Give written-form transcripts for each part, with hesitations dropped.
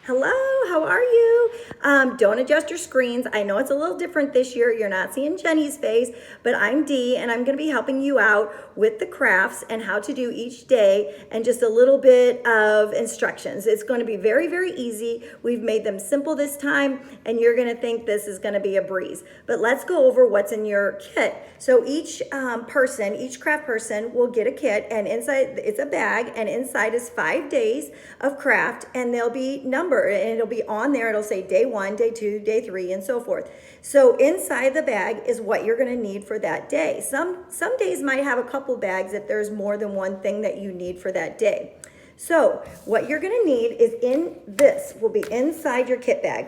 Hello, how are you? Don't adjust your screens. I know it's a little different this year. You're not seeing Jenny's face, but I'm Dee, and I'm going to be helping you out with the crafts and how to do each day and just a little bit of instructions. It's going to be very, very easy. We've made them simple this time, and you're going to think this is going to be a breeze. But let's go over what's in your kit. So each craft person will get a kit, and inside it's a bag, and inside is 5 days of craft, and they'll be numbered, and it'll be on there. It'll say day 1, day 2, day 3, and so forth. So inside the bag is what you're going to need for that day. Some days might have a couple bags if there's more than one thing that you need for that day. So what you're going to need will be inside your kit bag.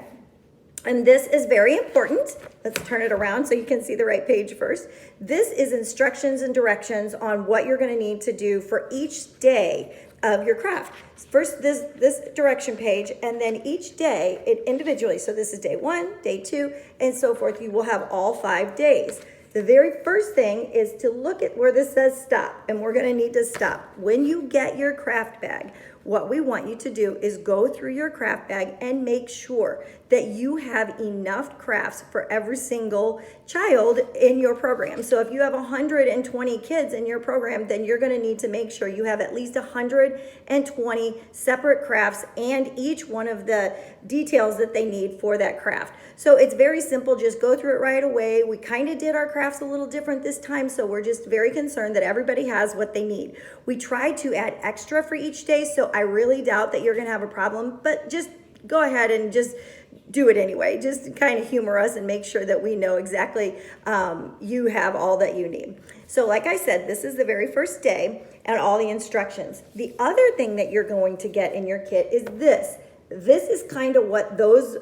And this is very important. Let's turn it around so you can see the right page first. This is instructions and directions on what you're going to need to do for each day of your craft. First, this direction page, and then each day it individually. So this is day 1, day 2, and so forth. You will have all 5 days. The very first thing is to look at where this says stop, and we're going to need to stop. When you get your craft bag, what we want you to do is go through your craft bag and make sure that you have enough crafts for every single child in your program. So if you have 120 kids in your program, then you're going to need to make sure you have at least 120 separate crafts and each one of the details that they need for that craft. So it's very simple. Just go through it right away. We kind of did our crafts a little different this time, so we're just very concerned that everybody has what they need. We tried to add extra for each day, so I really doubt that you're going to have a problem, but just go ahead and just do it anyway. Just kind of humor us and make sure that we know exactly you have all that you need. So like I said, this is the very first day and all the instructions. The other thing that you're going to get in your kit is this. This is kind of what those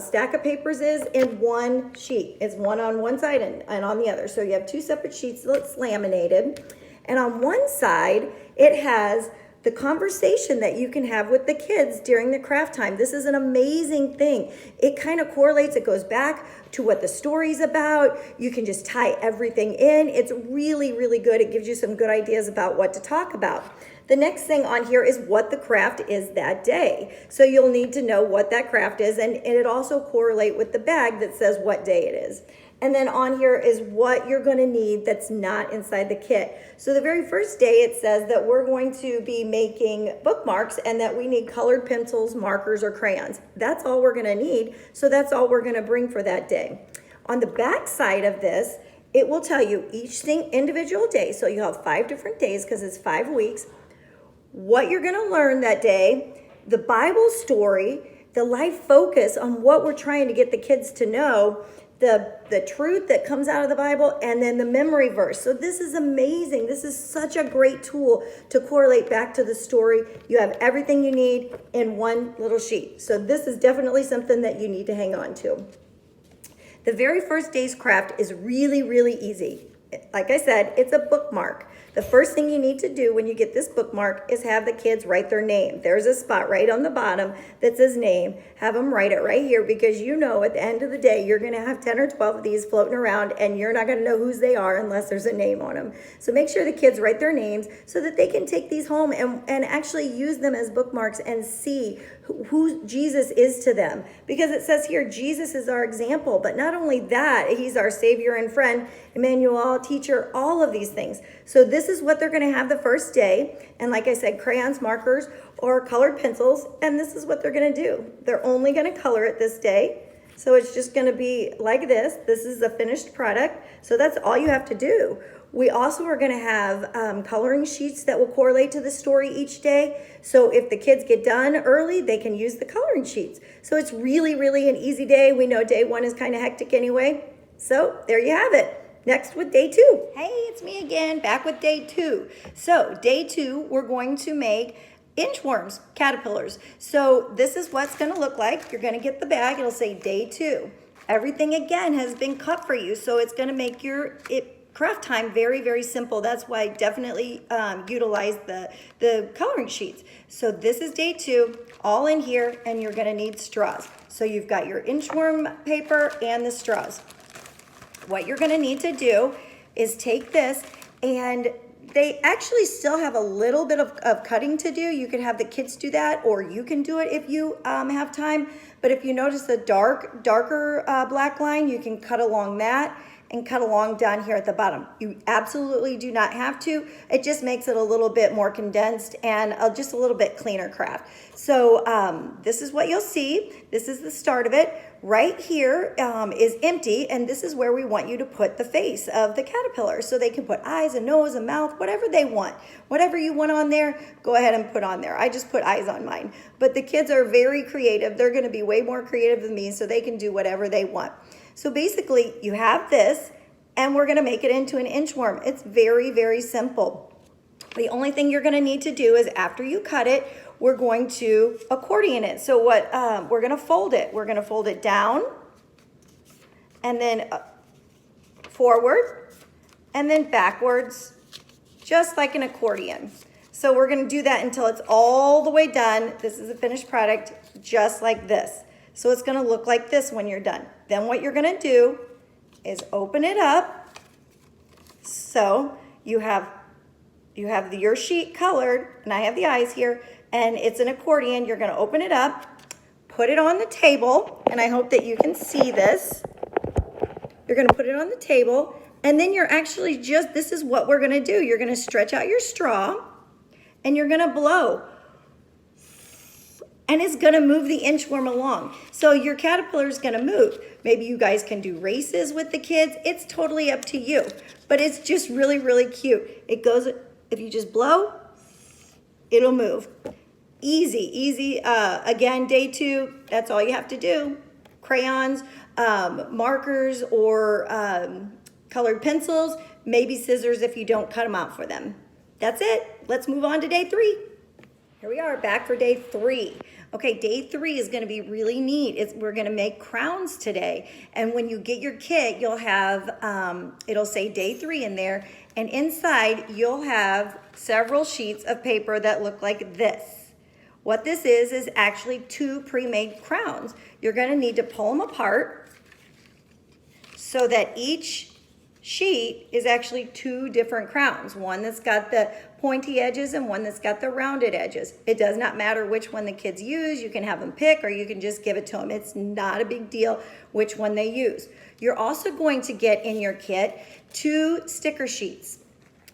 stack of papers is in one sheet. It's one on one side and on the other. So you have 2 separate sheets that's laminated. And on one side, it has the conversation that you can have with the kids during the craft time. This is an amazing thing. It kind of correlates. It goes back to what the story's about. You can just tie everything in. It's really, really good. It gives you some good ideas about what to talk about. The next thing on here is what the craft is that day. So you'll need to know what that craft is, and it also correlate with the bag that says what day it is. And then on here is what you're going to need that's not inside the kit. So the very first day it says that we're going to be making bookmarks and that we need colored pencils, markers, or crayons. That's all we're going to need. So that's all we're going to bring for that day. On the back side of this, it will tell you each thing individual day. So you have 5 different days because it's 5 weeks. What you're going to learn that day, the Bible story, the life focus on what we're trying to get the kids to know, the truth that comes out of the Bible, and then the memory verse. So this is amazing. This is such a great tool to correlate back to the story. You have everything you need in one little sheet. So this is definitely something that you need to hang on to. The very first day's craft is really, really easy. Like I said, it's a bookmark. The first thing you need to do when you get this bookmark is have the kids write their name. There's a spot right on the bottom that says name. Have them write it right here because you know at the end of the day you're going to have 10 or 12 of these floating around and you're not going to know whose they are unless there's a name on them. So make sure the kids write their names so that they can take these home and actually use them as bookmarks and see who Jesus is to them. Because it says here, Jesus is our example. But not only that, he's our Savior and friend, Emmanuel, teacher, all of these things. So this is what they're going to have the first day. And like I said, crayons, markers, or colored pencils. And this is what they're going to do. They're only going to color it this day. So it's just going to be like this. This is the finished product. So that's all you have to do. We also are going to have coloring sheets that will correlate to the story each day. So if the kids get done early, they can use the coloring sheets. So it's really, really an easy day. We know day 1 is kind of hectic anyway. So there you have it. Next with day 2. Hey, it's me again, back with day 2. So day 2, we're going to make inchworms, caterpillars. So this is what's going to look like. You're going to get the bag. It'll say day 2. Everything again has been cut for you. So it's going to make your craft time very, very simple. That's why definitely utilize the coloring sheets. So this is day 2, all in here, and you're going to need straws. So you've got your inchworm paper and the straws. What you're going to need to do is take this, and they actually still have a little bit of cutting to do. You could have the kids do that, or you can do it if you have time. But if you notice the darker black line, you can cut along that and cut along down here at the bottom. You absolutely do not have to. It just makes it a little bit more condensed and just a little bit cleaner craft. So this is what you'll see. This is the start of it. Right here is empty, and this is where we want you to put the face of the caterpillar. So they can put eyes, a nose, a mouth, whatever they want. Whatever you want on there, go ahead and put on there. I just put eyes on mine. But the kids are very creative. They're gonna be way more creative than me, so they can do whatever they want. So basically, you have this, and we're gonna make it into an inchworm. It's very, very simple. The only thing you're gonna need to do is after you cut it, we're going to accordion it. So what, we're gonna fold it. We're gonna fold it down, and then forward, and then backwards, just like an accordion. So we're gonna do that until it's all the way done. This is a finished product, just like this. So it's gonna look like this when you're done. Then what you're gonna do is open it up. So you have your sheet colored, and I have the eyes here, and it's an accordion. You're gonna open it up, put it on the table, and I hope that you can see this. You're gonna put it on the table, and then you're actually this is what we're gonna do. You're gonna stretch out your straw, and you're gonna blow. And it's gonna move the inchworm along. So your caterpillar is gonna move. Maybe you guys can do races with the kids. It's totally up to you, but it's just really, really cute. It goes, if you just blow, it'll move. Easy, easy. Again, day 2, that's all you have to do. Crayons, markers, or colored pencils, maybe scissors if you don't cut them out for them. That's it. Let's move on to day 3. Here we are, back for day 3. Okay, day 3 is gonna be really neat. We're gonna make crowns today. And when you get your kit, you'll have, it'll say day 3 in there. And inside, you'll have several sheets of paper that look like this. What this is actually 2 pre-made crowns. You're gonna need to pull them apart so that each sheet is actually 2 different crowns. One that's got the pointy edges and one that's got the rounded edges. It does not matter which one the kids use. You can have them pick, or you can just give it to them. It's not a big deal which one they use. You're also going to get in your kit 2 sticker sheets.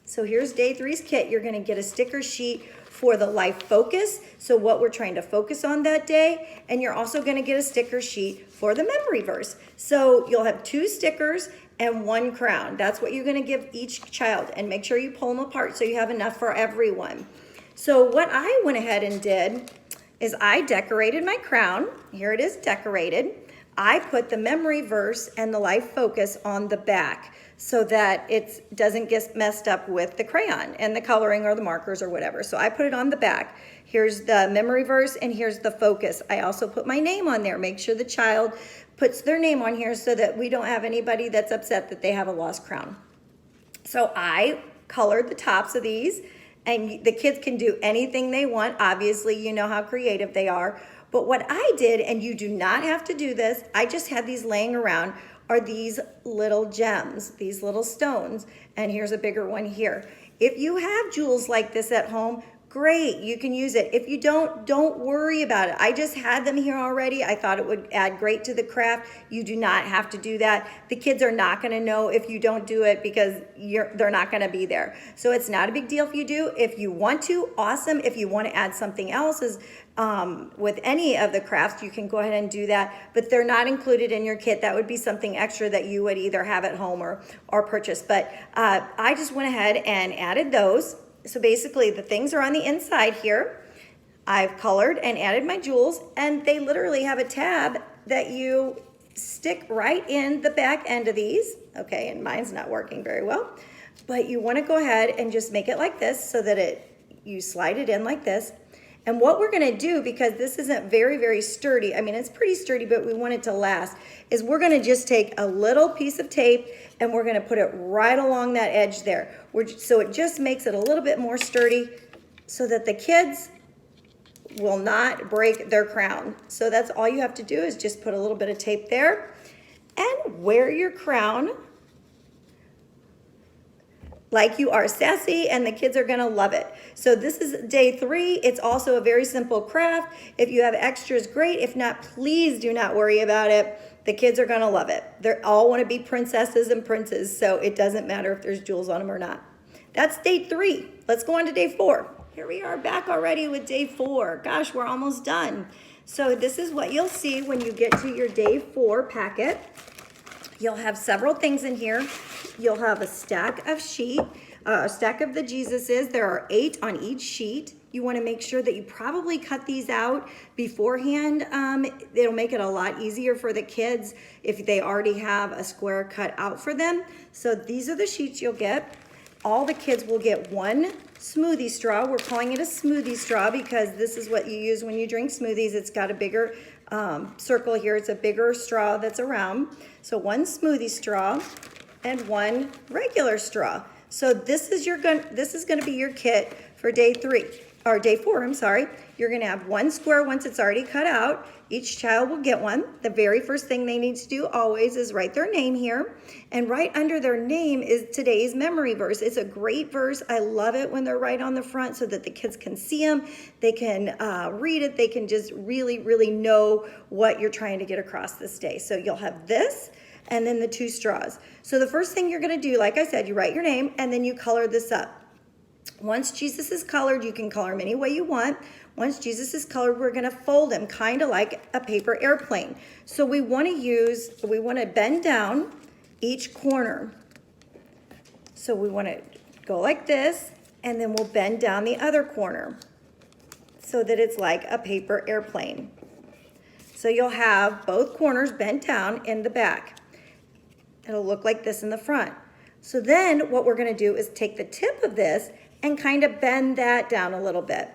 So here's day 3's kit. You're gonna get a sticker sheet for the life focus, so what we're trying to focus on that day, and you're also gonna get a sticker sheet for the memory verse. So you'll have 2 stickers and 1 crown. That's what you're gonna give each child, and make sure you pull them apart so you have enough for everyone. So what I went ahead and did is I decorated my crown. Here it is decorated. I put the memory verse and the life focus on the back so that it doesn't get messed up with the crayon and the coloring or the markers or whatever. So I put it on the back. Here's the memory verse and here's the focus. I also put my name on there. Make sure the child puts their name on here so that we don't have anybody that's upset that they have a lost crown. So I colored the tops of these, and the kids can do anything they want. Obviously, you know how creative they are. But what I did, and you do not have to do this, I just had these laying around, are these little gems, these little stones. And here's a bigger one here. If you have jewels like this at home, great, you can use it. If you don't worry about it. I just had them here already. I thought it would add great to the craft. You do not have to do that. The kids are not gonna know if you don't do it because they're not gonna be there. So it's not a big deal if you do. If you want to, awesome. If you wanna add something else with any of the crafts, you can go ahead and do that, but they're not included in your kit. That would be something extra that you would either have at home or purchase. But I just went ahead and added those. So basically the things are on the inside here. I've colored and added my jewels, and they literally have a tab that you stick right in the back end of these. Okay, and mine's not working very well, but you want to go ahead and just make it like this so that you slide it in like this. And what we're gonna do, because this isn't very, very sturdy, I mean, it's pretty sturdy, but we want it to last, is we're gonna just take a little piece of tape and we're gonna put it right along that edge there. So it just makes it a little bit more sturdy so that the kids will not break their crown. So that's all you have to do is just put a little bit of tape there and wear your crown like you are sassy, and the kids are gonna love it. So this is day 3. It's also a very simple craft. If you have extras, great. If not, please do not worry about it. The kids are gonna love it. They all wanna be princesses and princes, so it doesn't matter if there's jewels on them or not. That's day 3. Let's go on to day 4. Here we are back already with day 4. Gosh, we're almost done. So this is what you'll see when you get to your day 4 packet. You'll have several things in here. You'll have a stack of a stack of the Jesuses. There are 8 on each sheet. You want to make sure that you probably cut these out beforehand. It'll make it a lot easier for the kids if they already have a square cut out for them. So these are the sheets you'll get. All the kids will get one smoothie straw. We're calling it a smoothie straw because this is what you use when you drink smoothies. It's got a bigger circle here. It's a bigger straw that's around. So one smoothie straw and one regular straw. So this is going to be your kit for day 4, I'm sorry. You're going to have one square once it's already cut out. Each child will get one. The very first thing they need to do always is write their name here. And right under their name is today's memory verse. It's a great verse. I love it when they're right on the front so that the kids can see them. They can read it. They can just really, really know what you're trying to get across this day. So you'll have this and then the 2 straws. So the first thing you're going to do, like I said, you write your name and then you color this up. Once Jesus is colored, you can color him any way you want. Once Jesus is colored, we're going to fold him kind of like a paper airplane. So we want to bend down each corner. So we want to go like this, and then we'll bend down the other corner so that it's like a paper airplane. So you'll have both corners bent down in the back. It'll look like this in the front. So then what we're going to do is take the tip of this and kind of bend that down a little bit.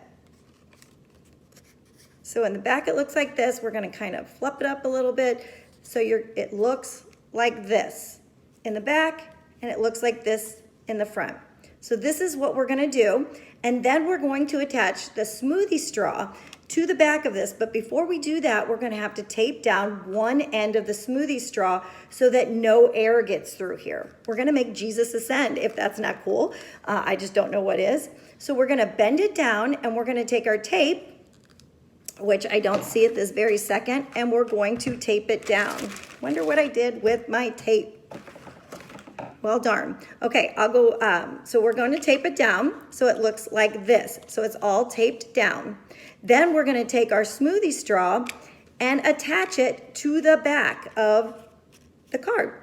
So in the back it looks like this. We're going to kind of flip it up a little bit so it looks like this in the back, and it looks like this in the front. So this is what we're going to do, and then we're going to attach the smoothie straw to the back of this. But before we do that, we're going to have to tape down one end of the smoothie straw so that no air gets through here. We're going to make Jesus ascend, if that's not cool. I just don't know what is. So we're going to bend it down, and we're going to take our tape, which I don't see at this very second, and we're going to tape it down. Wonder what I did with my tape. Well, darn. Okay, I'll go, so we're going to tape it down so it looks like this. So it's all taped down. Then we're going to take our smoothie straw and attach it to the back of the card.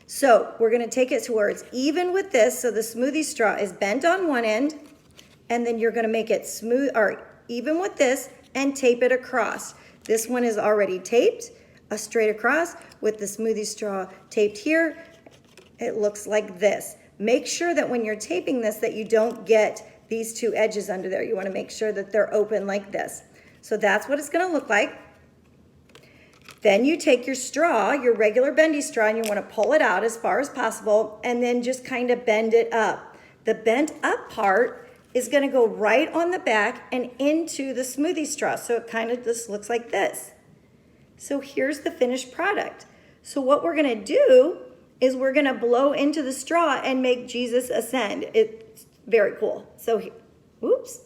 So we're going to take it to where it's even with this. So the smoothie straw is bent on one end, and then you're going to make it smooth or even with this and tape it across. This one is already taped straight across with the smoothie straw taped here. It looks like this. Make sure that when you're taping this that you don't get these 2 edges under there. You want to make sure that they're open like this. So that's what it's going to look like. Then you take your straw, your regular bendy straw, and you want to pull it out as far as possible and then just kind of bend it up. The bent up part is going to go right on the back and into the smoothie straw. So it kind of just looks like this. So here's the finished product. So what we're going to do is we're going to blow into the straw and make Jesus ascend. It's very cool. So, oops.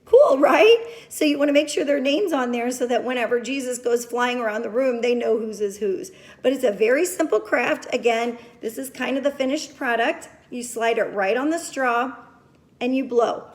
Cool, right? So you want to make sure their name's on there so that whenever Jesus goes flying around the room, they know whose is whose. But it's a very simple craft. Again, this is kind of the finished product. You slide it right on the straw and you blow.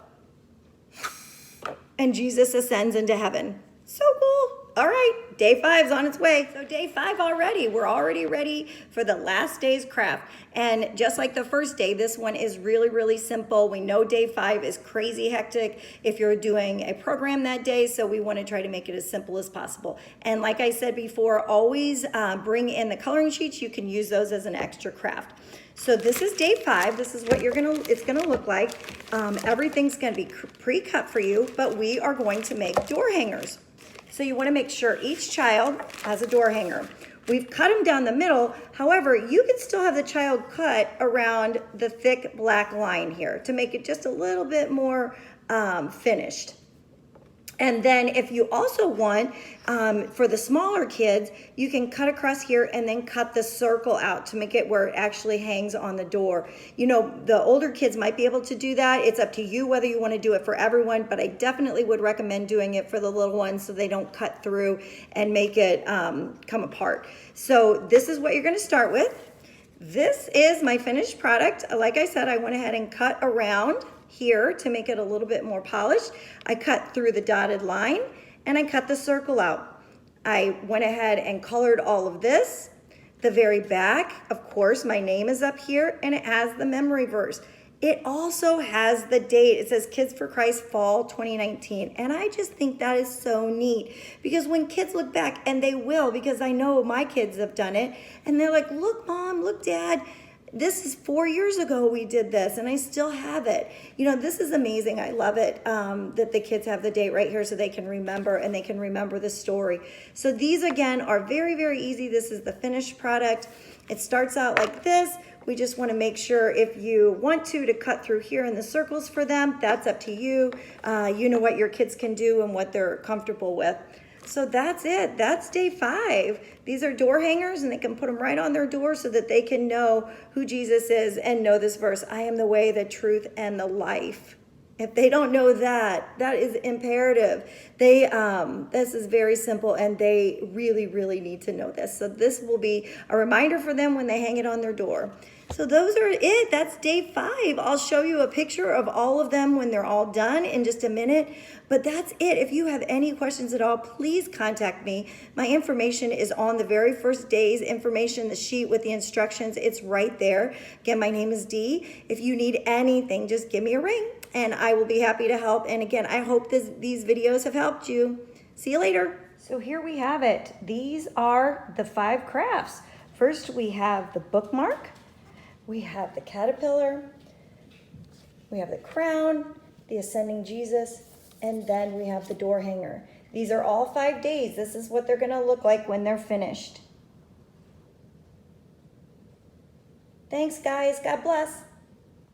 And Jesus ascends into heaven. So cool. All right, day 5's on its way. So day 5 already. We're already ready for the last day's craft. And just like the first day, this one is really, really simple. We know day 5 is crazy hectic if you're doing a program that day, so we want to try to make it as simple as possible. And like I said before, always bring in the coloring sheets. You can use those as an extra craft. So this is day 5. This is what it's gonna look like. Everything's gonna be pre-cut for you, but we are going to make door hangers. So you want to make sure each child has a door hanger. We've cut them down the middle. However, you can still have the child cut around the thick black line here to make it just a little bit more finished. And then if you also want, for the smaller kids, you can cut across here and then cut the circle out to make it where it actually hangs on the door. You know, the older kids might be able to do that. It's up to you whether you want to do it for everyone, but I definitely would recommend doing it for the little ones so they don't cut through and make it come apart. So this is what you're going to start with. This is my finished product. Like I said, I went ahead and cut around here to make it a little bit more polished. I cut through the dotted line and I cut the circle out. I went ahead and colored all of this. The very back, of course, my name is up here and it has the memory verse. It also has the date. It says Kids for Christ Fall 2019. And I just think that is so neat because when kids look back, and they will, because I know my kids have done it, and they're like, look, Mom, look, Dad, this is 4 years ago we did this and I still have it. You know, this is amazing. I love it that the kids have the date right here so they can remember, and they can remember the story. So these again are very, very easy. This is the finished product. It starts out like this. We just want to make sure if you want to cut through here in the circles for them, that's up to you. You know what your kids can do and what they're comfortable with. So that's it. That's day 5. These are door hangers and they can put them right on their door so that they can know who Jesus is and know this verse. I am the way, the truth, and the life. If they don't know that, that is imperative. This is very simple and they really, really need to know this. So this will be a reminder for them when they hang it on their door. So those are it. That's day 5. I'll show you a picture of all of them when they're all done in just a minute. But that's it. If you have any questions at all, please contact me. My information is on the very first day's information, the sheet with the instructions. It's right there. Again, my name is Dee. If you need anything, just give me a ring and I will be happy to help. And again, I hope these videos have helped you. See you later. So here we have it. These are the 5 crafts. First, we have the bookmark. We have the caterpillar, we have the crown, the ascending Jesus, and then we have the door hanger. These are all 5 days. This is what they're going to look like when they're finished. Thanks, guys. God bless.